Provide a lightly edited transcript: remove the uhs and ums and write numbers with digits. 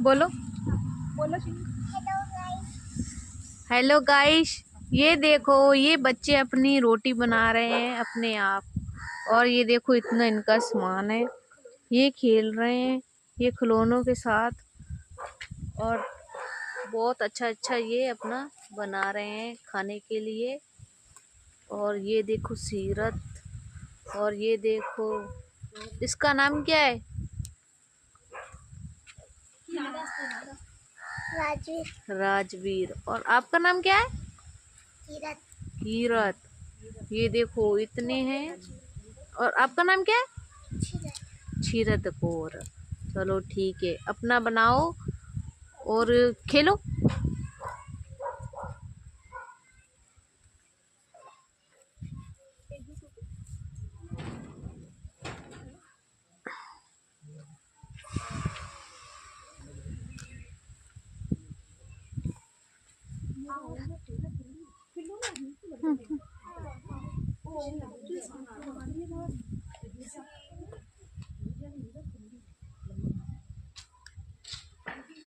बोलो। बोलो। Hello guys, ये देखो, ये बच्चे अपनी रोटी बना रहे हैं अपने आप। और ये देखो, इतना इनका सामान है। ये खेल रहे हैं ये खिलौनों के साथ। और बहुत अच्छा अच्छा ये अपना बना रहे हैं खाने के लिए। और ये देखो सीरत। और ये देखो, इसका नाम क्या है? राजवीर। राजवीर। और आपका नाम क्या है? कीरत। कीरत। ये देखो इतने हैं। और आपका नाम क्या है? क्षीरत कौर। चलो ठीक है, अपना बनाओ और खेलो।